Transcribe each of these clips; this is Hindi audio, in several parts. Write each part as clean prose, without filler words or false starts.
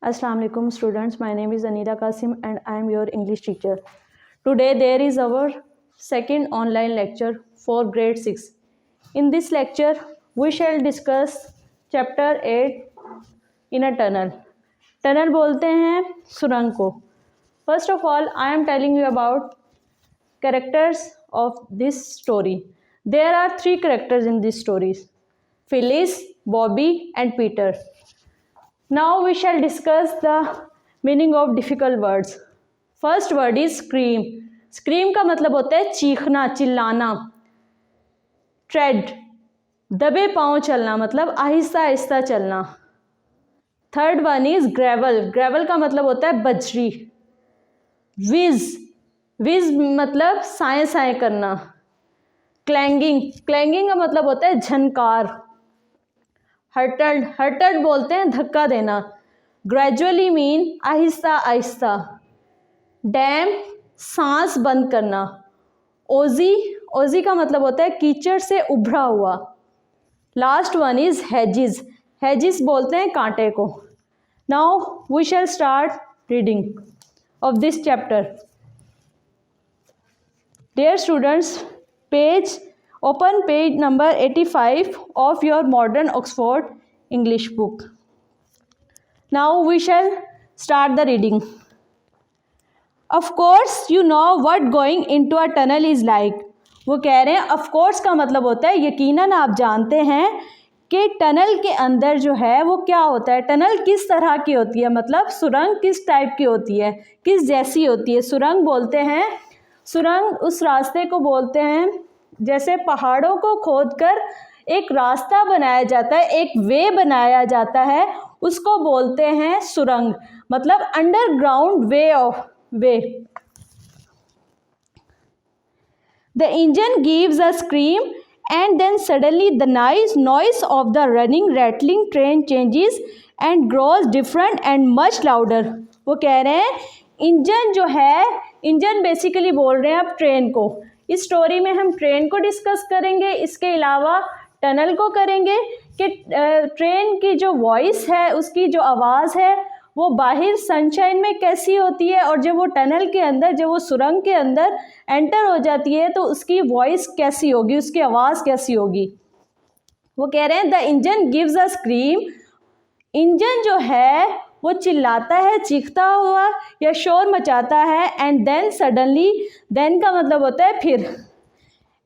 Assalamu alaikum students, my name is Anira Qasim and I am your English teacher. Today there is our second online lecture for grade 6. In this lecture we shall discuss chapter 8 in a tunnel. Tunnel बोलते हैं सुरंग को. First of all, I am telling you about characters of this story. There are 3 characters in this story: Phyllis, Bobby and Peter. Now we shall discuss the meaning of difficult words. First word is scream. Scream का मतलब होता है चीखना, चिल्लाना. Tread, दबे पाँव चलना, मतलब आहिस्ता आहिस्ता चलना. Third one is gravel. Gravel का मतलब होता है बजरी. विज, विज मतलब साए साए करना. क्लैंगिंग, क्लैंगिंग का मतलब होता है झनकार. हर्टल्ड, हर्टल्ड बोलते हैं धक्का देना. Gradually mean Aahista Aahista. Dam, सांस बंद करना. ओजी, ओजी का मतलब होता है कीचड़ से उभरा हुआ. Last one is hedges. Hedges बोलते हैं कांटे को. Now we shall start reading of this chapter. Dear students, open page number 85 of your modern Oxford English book. Now we shall start the reading. Of course you know what going into a tunnel is like. वो कह रहे हैं of course का मतलब होता है यकीनन आप जानते हैं कि टनल के अंदर जो है वो क्या होता है. टनल किस तरह की होती है, मतलब सुरंग किस टाइप की होती है, किस जैसी होती है. सुरंग बोलते हैं, सुरंग उस रास्ते को बोलते हैं जैसे पहाड़ों को खोदकर एक रास्ता बनाया जाता है, एक वे बनाया जाता है, उसको बोलते हैं सुरंग. मतलब underground way of way. The engine gives a scream and then suddenly the noise of the running rattling train changes and grows different and much louder. वो कह रहे हैं इंजन जो है, इंजन बेसिकली बोल रहे हैं अब ट्रेन को. इस स्टोरी में हम ट्रेन को डिस्कस करेंगे, इसके अलावा टनल को करेंगे कि ट्रेन की जो वॉइस है, उसकी जो आवाज़ है वो बाहर सनशाइन में कैसी होती है और जब वो टनल के अंदर, जब वो सुरंग के अंदर एंटर हो जाती है तो उसकी वॉइस कैसी होगी, उसकी आवाज़ कैसी होगी. वो कह रहे हैं the engine gives a scream. Engine जो है वो चिल्लाता है, चीखता हुआ या शोर मचाता है. एंड देन सडनली, देन का मतलब होता है फिर.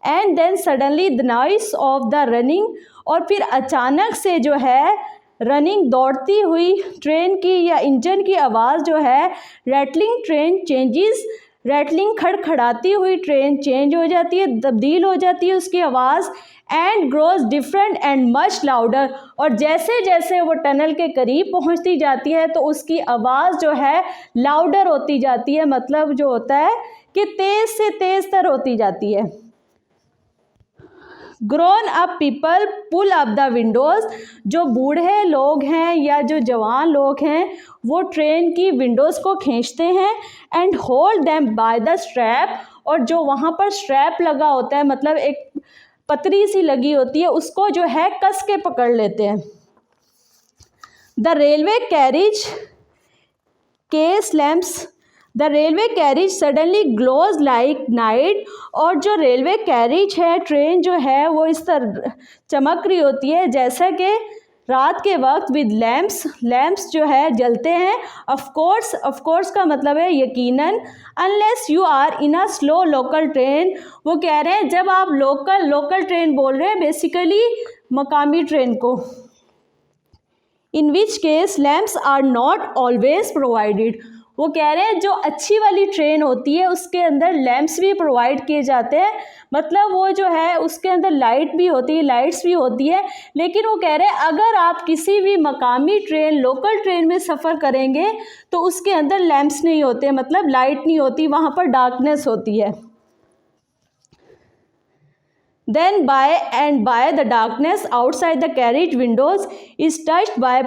And then suddenly the noise of the running, और फिर अचानक से जो है रनिंग, दौड़ती हुई ट्रेन की या इंजन की आवाज़ जो है, रैटलिंग ट्रेन चेंजेस, रैटलिंग खड़खड़ाती हुई ट्रेन चेंज हो जाती है, तब्दील हो जाती है उसकी आवाज़. And grows different and much louder, और जैसे जैसे वो टनल के करीब पहुंचती जाती है तो उसकी आवाज़ जो है लाउडर होती जाती है. मतलब जो होता है कि तेज़ से तेज़ तर होती जाती है. Grown up people pull up the windows. जो बूढ़े लोग हैं या जो जवान लोग हैं वो ट्रेन की विंडोज़ को खींचते हैं. And hold them by the strap, और जो वहाँ पर स्ट्रैप लगा होता है, मतलब एक पतरी सी लगी होती है, उसको जो है कस के पकड़ लेते हैं. The railway carriage gas lamps, the railway carriage suddenly glows like night. और जो रेलवे कैरिज है, ट्रेन जो है वो इस तरह चमक रही होती है जैसा कि रात के वक्त. विद लैम्प्स, लैम्प्स जो है जलते हैं. ऑफ कोर्स का मतलब है यकीनन. Unless you are in a slow local train. वो कह रहे हैं जब आप लोकल ट्रेन बोल रहे हैं बेसिकली मकामी ट्रेन को. In which case lamps are not always provided. वो कह रहे हैं जो अच्छी वाली ट्रेन होती है उसके अंदर लैंप्स भी प्रोवाइड किए जाते हैं. मतलब वो जो है उसके अंदर लाइट भी होती है, लाइट्स भी होती है. लेकिन वो कह रहे हैं अगर आप किसी भी मकामी ट्रेन, लोकल ट्रेन में सफ़र करेंगे तो उसके अंदर लैंप्स नहीं होते, मतलब लाइट नहीं होती, वहाँ पर डार्कनेस होती है. Then by the darkness outside the carriage windows is touched by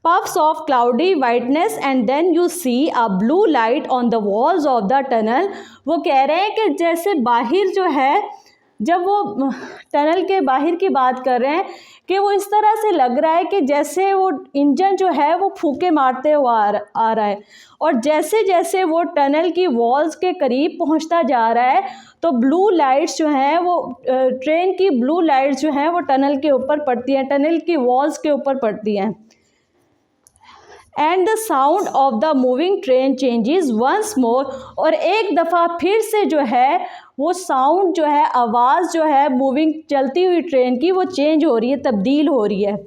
puffs of cloudy whiteness, and then you see a blue light on the walls of the tunnel. वो कह रहे हैं कि जैसे बाहर जो है जब वो टनल के बाहर की बात कर रहे हैं कि वो इस तरह से लग रहा है कि जैसे वो इंजन जो है वो फूंके मारते हुए आ रहा है, और जैसे जैसे वो टनल की वॉल्स के करीब पहुंचता जा रहा है तो ब्लू लाइट्स जो हैं वो ट्रेन की ब्लू लाइट्स जो हैं वो टनल के ऊपर पड़ती हैं, टनल की वॉल्स के ऊपर पड़ती हैं। And the sound of the moving train changes once more, और एक दफ़ा फिर से जो है वो साउंड जो है, आवाज़ जो है मूविंग चलती हुई ट्रेन की वो चेंज हो रही है, तब्दील हो रही है।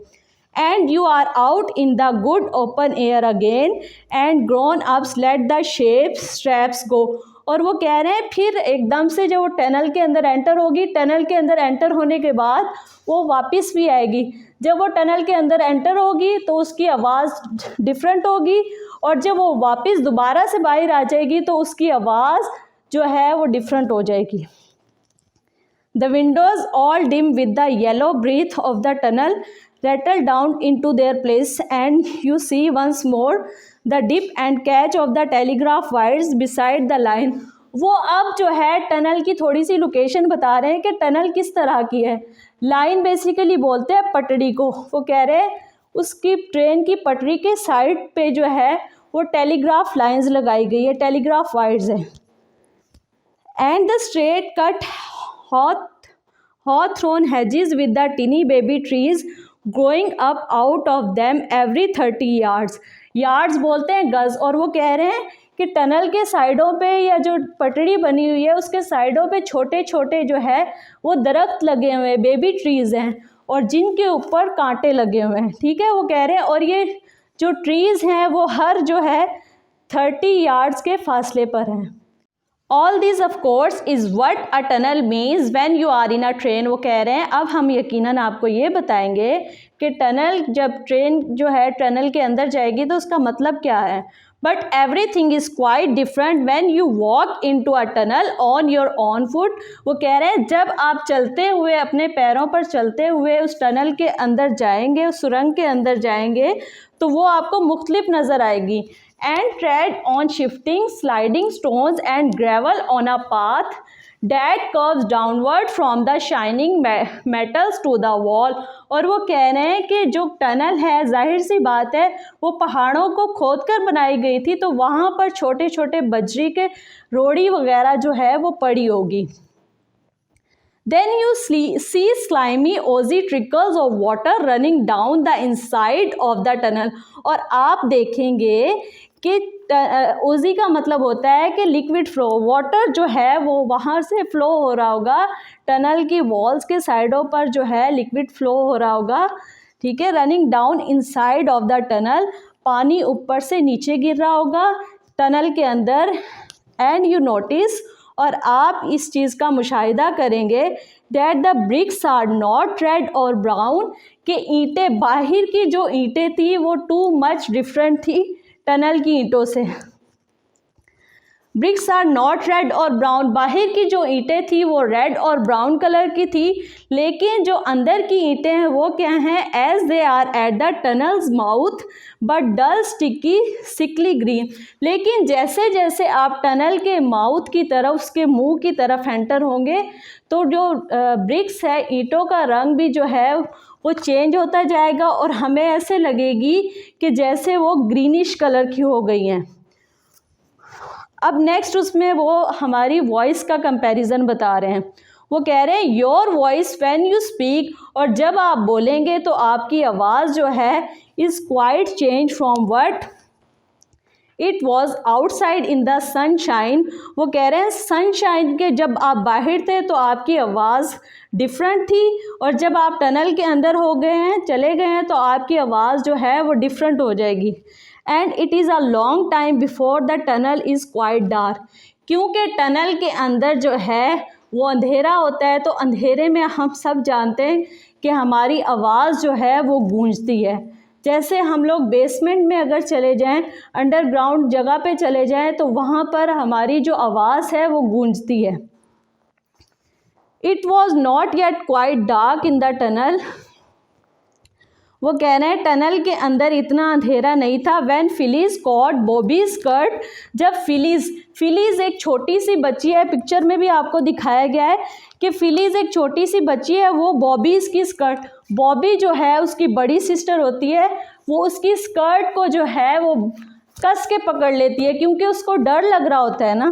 And you are out in the good open air again and grown ups let the shape straps go. और वो कह रहे हैं फिर एकदम से जब वो टनल के अंदर एंटर होगी, टनल के अंदर एंटर होने के बाद वो वापस भी आएगी। जब वो टनल के अंदर एंटर होगी तो उसकी आवाज़ डिफरेंट होगी, और जब वो वापस दोबारा से बाहर आ जाएगी तो उसकी आवाज़ जो है वो डिफरेंट हो जाएगी। The windows all dim with the yellow breath of the tunnel rattle down into their place, and you see once more the dip and catch of the telegraph wires beside the line. वो अब जो है टनल की थोड़ी सी लोकेशन बता रहे हैं कि टनल किस तरह की है। लाइन बेसिकली बोलते हैं पटड़ी को। वो कह रहे हैं उसकी ट्रेन की पटड़ी के साइड पे जो है वो टेलीग्राफ लाइंस लगाई गई है, टेलीग्राफ वायर्स हैं। And the straight cut hawthorn hedges with the teeny baby trees growing up out of them every 30 yards. Yards बोलते हैं गज। और वो कह रहे हैं कि टनल के साइडों पे या जो पटड़ी बनी हुई है उसके साइडों पे छोटे छोटे जो है वो दरख्त लगे हुए हैं, बेबी ट्रीज़ हैं, और जिनके ऊपर कांटे लगे हुए हैं। ठीक है, वो कह रहे हैं और ये जो ट्रीज़ हैं वो हर जो है 30 यार्ड्स के फासले पर हैं। All this of course is what a tunnel means when you are in a train. वो कह रहे हैं अब हम यकीनन आपको ये बताएंगे कि टनल, जब ट्रेन जो है टनल के अंदर जाएगी तो उसका मतलब क्या है। But everything is quite different when you walk into a tunnel on your own foot. वो कह रहे हैं जब आप चलते हुए, अपने पैरों पर चलते हुए उस टनल के अंदर जाएंगे, उस सुरंग के अंदर जाएंगे, तो वो आपको मुख्तलिफ नज़र आएगी। And tread on shifting sliding stones and gravel on a path that curves downward from the shining metals to the wall. और वो कह रहे हैं कि जो टनल है, जाहिर सी बात है वो पहाड़ों को खोदकर बनाई गई थी, तो वहाँ पर छोटे छोटे बजरी के रोड़ी वगैरह जो है वो पड़ी होगी। Then you see slimy oozy trickles of water running down the inside of the tunnel. और आप देखेंगे कि ओजी का मतलब होता है कि लिक्विड फ्लो, वाटर जो है वो वहाँ से फ़्लो हो रहा होगा, टनल की वॉल्स के साइडों पर जो है लिक्विड फ़्लो हो रहा होगा। ठीक है, running down inside of the tunnel, पानी ऊपर से नीचे गिर रहा होगा टनल के अंदर। एंड यू नोटिस, और आप इस चीज़ का मुशाहिदा करेंगे, that the bricks are not red और ब्राउन, कि ईंटें, बाहर की जो ईंटें थी वो टू मच डिफरेंट थी टनल की ईंटों से। ब्रिक्स आर नॉट रेड और ब्राउन, बाहर की जो ईंटें थी वो रेड और ब्राउन कलर की थी, लेकिन जो अंदर की ईंटें हैं वो क्या हैं, as they are at the tunnel's mouth but dull sticky sickly green. लेकिन जैसे जैसे आप टनल के माउथ की तरफ, उसके मुंह की तरफ एंटर होंगे तो जो ब्रिक्स है, ईंटों का रंग भी जो है वो चेंज होता जाएगा, और हमें ऐसे लगेगी कि जैसे वो ग्रीनिश कलर की हो गई हैं। अब नेक्स्ट उसमें वो हमारी वॉइस का कंपैरिजन बता रहे हैं। वो कह रहे हैं your voice when you speak, और जब आप बोलेंगे तो आपकी आवाज़ जो है is quite change from what it was outside in the sunshine. वो कह रहे हैं सनशाइन के जब आप बाहर थे तो आपकी आवाज़ डिफरेंट थी, और जब आप टनल के अंदर हो गए हैं, चले गए हैं, तो आपकी आवाज़ जो है वो डिफरेंट हो जाएगी। And it is a long time before the tunnel is quite dark, क्योंकि टनल के अंदर जो है वो अंधेरा होता है, तो अंधेरे में हम सब जानते हैं कि हमारी आवाज़ जो है वो गूंजती है। जैसे हम लोग बेसमेंट में अगर चले जाएं, अंडरग्राउंड जगह पे चले जाएं, तो वहाँ पर हमारी जो आवाज़ है वो गूंजती है। It was not yet quite dark in the tunnel. वो कह रहे हैं टनल के अंदर इतना अंधेरा नहीं था। When Phyllis caught Bobbie skirt, जब फिलिस एक छोटी सी बच्ची है, पिक्चर में भी आपको दिखाया गया है कि फिलिस एक छोटी सी बच्ची है, वो बॉबी की स्कर्ट, बॉबी जो है उसकी बड़ी सिस्टर होती है, वो उसकी स्कर्ट को जो है वो कस के पकड़ लेती है क्योंकि उसको डर लग रहा होता है ना।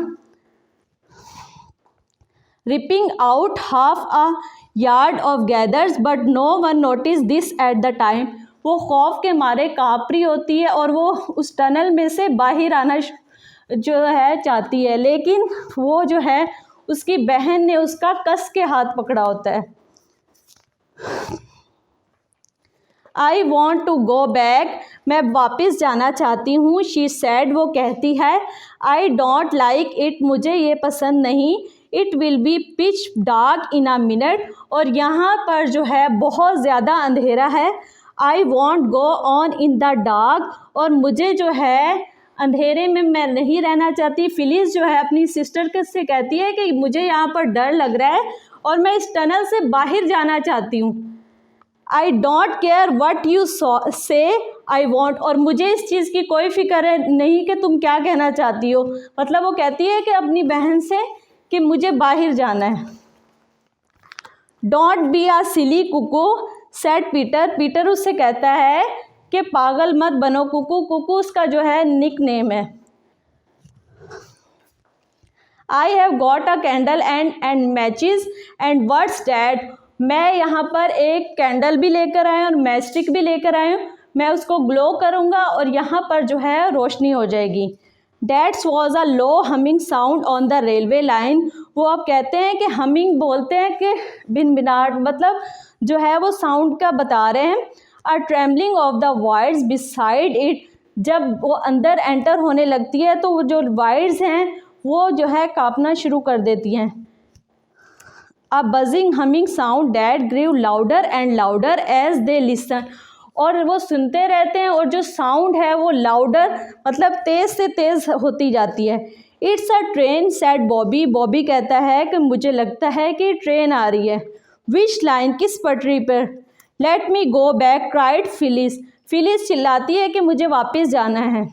Ripping out half a yard of gathers but no one notice this at the time, वो खौफ के मारे काँप रही होती है और वो उस टनल में से बाहर आना जो है चाहती है, लेकिन वो जो है उसकी बहन ने उसका कस के हाथ पकड़ा होता है। I want to go back, मैं वापस जाना चाहती हूँ। शी सैड, वो कहती है। आई डोंट लाइक इट, मुझे ये पसंद नहीं। It will be pitch dark in a minute, और यहाँ पर जो है बहुत ज़्यादा अंधेरा है। I want go on in the dark, और मुझे जो है अंधेरे में मैं नहीं रहना चाहती। फिलिस जो है अपनी सिस्टर के से कहती है कि मुझे यहाँ पर डर लग रहा है और मैं इस टनल से बाहर जाना चाहती हूँ। I don't care what you से आई वॉन्ट, और मुझे इस चीज़ की कोई फिक्र नहीं कि तुम क्या कहना चाहती हो। मतलब वो कहती है कि अपनी बहन से कि मुझे बाहर जाना है। Don't be a silly cuckoo said Peter, Peter उससे कहता है कि पागल मत बनो कुकू, कुकू उसका जो है निक नेम है। I have got a candle and matches and what's that, मैं यहाँ पर एक कैंडल भी लेकर आया और मैच स्टिक भी लेकर आया हूँ, मैं उसको ग्लो करूँगा और यहाँ पर जो है रोशनी हो जाएगी। That's was a low humming sound on the railway line, वो अब कहते हैं कि हमिंग बोलते हैं कि भिनभिनाहट, मतलब जो है वो साउंड का बता रहे हैं। A trembling of the wires beside it, जब वो अंदर एंटर होने लगती है तो वो जो वायर्स हैं वो जो है कांपना शुरू कर देती हैं। A buzzing humming sound that grew louder and louder as they listen, और वो सुनते रहते हैं और जो साउंड है वो लाउडर मतलब तेज़ से तेज़ होती जाती है। It's a train said Bobby, Bobby कहता है कि मुझे लगता है कि ट्रेन आ रही है। विच लाइन, किस पटरी पर। Let me go back cried Phyllis, Phyllis चिल्लाती है कि मुझे वापस जाना है।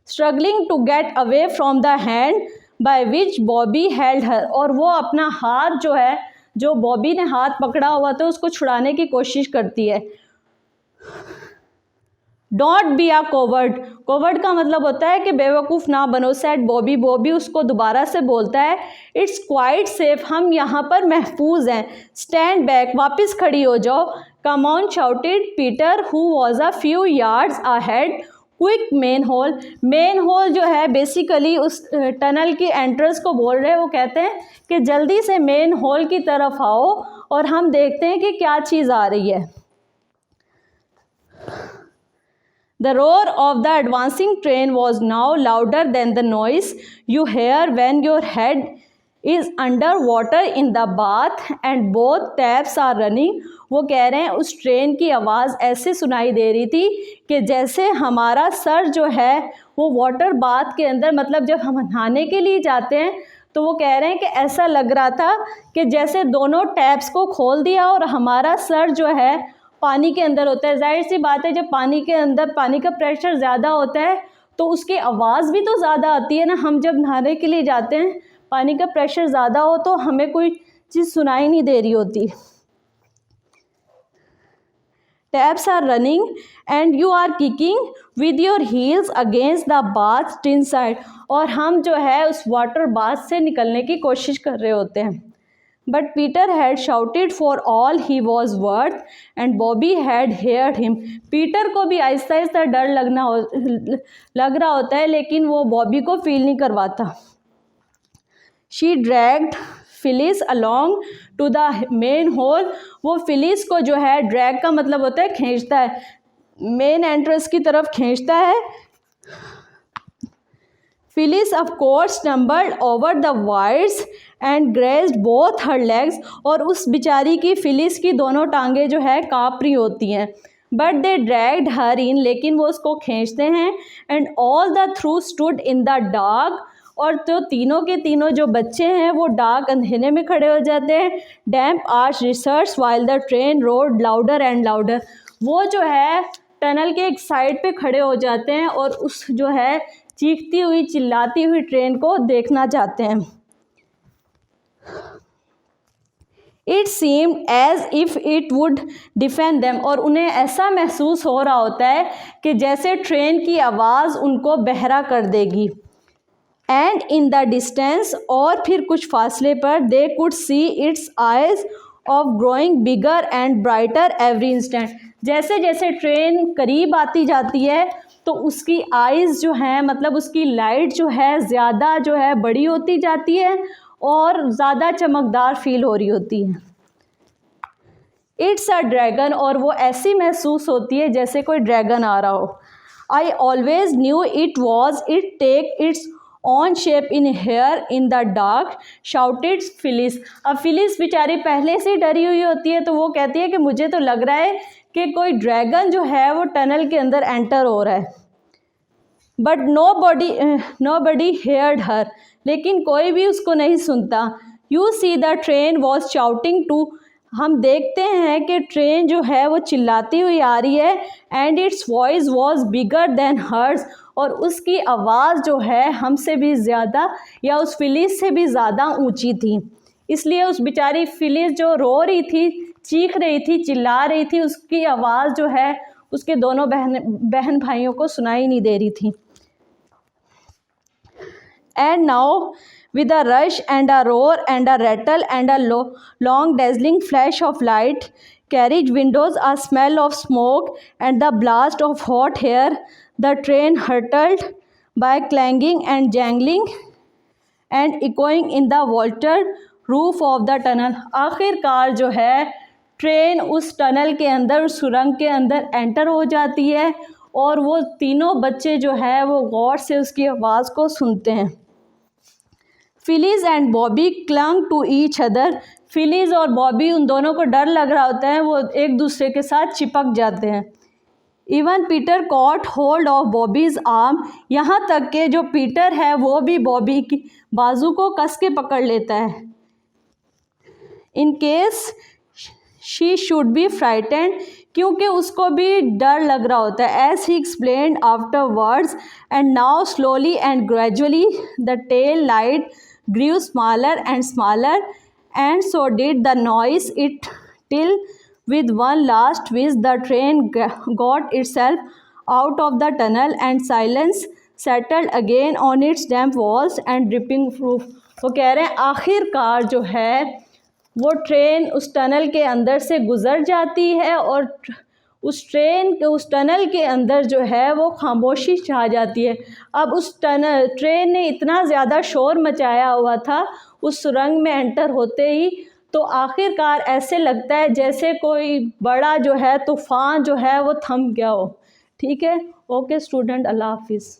Struggling to get away from the hand by which Bobby held her, और वो अपना हाथ जो है, जो बॉबी ने हाथ पकड़ा हुआ था उसको छुड़ाने की कोशिश करती है। Don't be a coward, coward का मतलब होता है कि बेवकूफ़ ना बनो सेड बॉबी, बॉबी उसको दोबारा से बोलता है। इट्स क्वाइट सेफ, हम यहाँ पर महफूज हैं। स्टैंड बैक, वापस खड़ी हो जाओ। Come on shouted Peter who was a few yards ahead. Quick main whole, main whole जो है बेसिकली उस टनल की एंट्रेंस को बोल रहे हैं। वो कहते हैं कि जल्दी से मेन होल की तरफ आओ और हम देखते हैं कि क्या चीज़ आ रही है। The roar of the advancing train was now louder than the noise you hear when your head is under water in the bath and both taps are running। वो कह रहे हैं उस ट्रेन की आवाज़ ऐसे सुनाई दे रही थी कि जैसे हमारा सर जो है वो वाटर बाथ के अंदर, मतलब जब हम नहाने के लिए जाते हैं तो वो कह रहे हैं कि ऐसा लग रहा था कि जैसे दोनों टैप्स को खोल दिया और हमारा सर जो है पानी के अंदर होता है। जाहिर सी बात है जब पानी के अंदर पानी का प्रेशर ज़्यादा होता है तो उसकी आवाज़ भी तो ज़्यादा आती है ना। हम जब नहाने के लिए जाते हैं, पानी का प्रेशर ज़्यादा हो तो हमें कोई चीज़ सुनाई नहीं दे रही होती। Taps are running and you are kicking with your heels against the bath inside, और हम जो है उस वाटर बाथ से निकलने की कोशिश कर रहे होते हैं। But Peter had shouted for all he was worth and Bobby had heard him। Peter को भी आहिस्ता आहिस्ता डर लग रहा होता है लेकिन वो बॉबी को फील नहीं करवाता। She dragged Phyllis along to the main hole, वो फिलिस को जो है ड्रैग का मतलब होता है खींचता है, मेन एंट्रेंस की तरफ खींचता है। Phyllis of course stumbled over the wires and grazed both her legs, और उस बिचारी की फिलिस की दोनों टांगें जो है काँप रही होती हैं। But they dragged her in, लेकिन वो उसको खींचते हैं। And all the through stood in the dark, और तो तीनों के तीनों जो बच्चे हैं वो डार्क अंधेरे में खड़े हो जाते हैं। Damp arch research while the train roared louder and louder, वो जो है टनल के एक साइड पे खड़े हो जाते हैं और उस जो है चीखती हुई चिल्लाती हुई ट्रेन को देखना चाहते हैं। It seemed as if it would defend them, और उन्हें ऐसा महसूस हो रहा होता है कि जैसे ट्रेन की आवाज़ उनको बहरा कर देगी। एंड इन द डिस्टेंस, और फिर कुछ फासले पर, they could see it's eyes of growing bigger and brighter every instant. जैसे जैसे ट्रेन करीब आती जाती है तो उसकी आइज़ जो हैं, मतलब उसकी लाइट जो है ज़्यादा जो है बड़ी होती जाती है और ज़्यादा चमकदार फील हो रही होती है। इट्स अ ड्रैगन, और वो ऐसी महसूस होती है जैसे कोई ड्रैगन आ रहा हो। I always knew it was, it take its on shape in here in the dark, shouted Phyllis. अब फिलिस बेचारी पहले से डरी हुई होती है, तो वो कहती है कि मुझे तो लग रहा है कि कोई ड्रैगन जो है वो टनल के अंदर एंटर हो रहा है। But nobody heard her, लेकिन कोई भी उसको नहीं सुनता। You see the train was shouting too, हम देखते हैं कि ट्रेन जो है वो चिल्लाती हुई आ रही है। And its voice was bigger than hers, और उसकी आवाज़ जो है हमसे भी ज़्यादा या उस फिलिस से भी ज़्यादा ऊंची थी। इसलिए उस बेचारी फिलिस जो रो रही थी, चीख रही थी, चिल्ला रही थी, उसकी आवाज़ जो है उसके दोनों बहन भाइयों को सुनाई नहीं दे रही थी। And now, with a rush and a roar and a rattle and a long dazzling flash of light, carriage windows, a smell of smoke, and the blast of hot air, the train hurtled by clanging and jangling and echoing in the vaulted roof of the tunnel. आखिरकार जो है ट्रेन उस टनल के अंदर, उस सुरंग के अंदर एंटर हो जाती है और वो तीनों बच्चे जो है वो गौर से उसकी आवाज़ को सुनते हैं। Phyllis and Bobbie clung to each other, Phyllis और बॉबी, उन दोनों को डर लग रहा होता है, वो एक दूसरे के साथ चिपक जाते हैं। Even Peter caught hold of Bobby's arm, यहाँ तक कि जो पीटर है वो भी बॉबी की बाजू को कस के पकड़ लेता है। In case she should be frightened, क्योंकि उसको भी डर लग रहा होता है। As he explained afterwards, and now slowly and gradually the tail light grew smaller and smaller, and so did the noise it, till with one last whiz the train got itself out of the tunnel and silence settled again on its damp walls and dripping roof। वो कह रहे हैं आखिरकार जो है वो ट्रेन उस टनल के अंदर से गुज़र जाती है और उस टनल के अंदर जो है वो खामोशी छा जाती है। अब उस ट्रेन ने इतना ज़्यादा शोर मचाया हुआ था उस सुरंग में एंटर होते ही, तो आखिरकार ऐसे लगता है जैसे कोई बड़ा जो है तूफ़ान जो है वो थम गया हो। ठीक है, ओके स्टूडेंट, अल्लाह हाफिज़।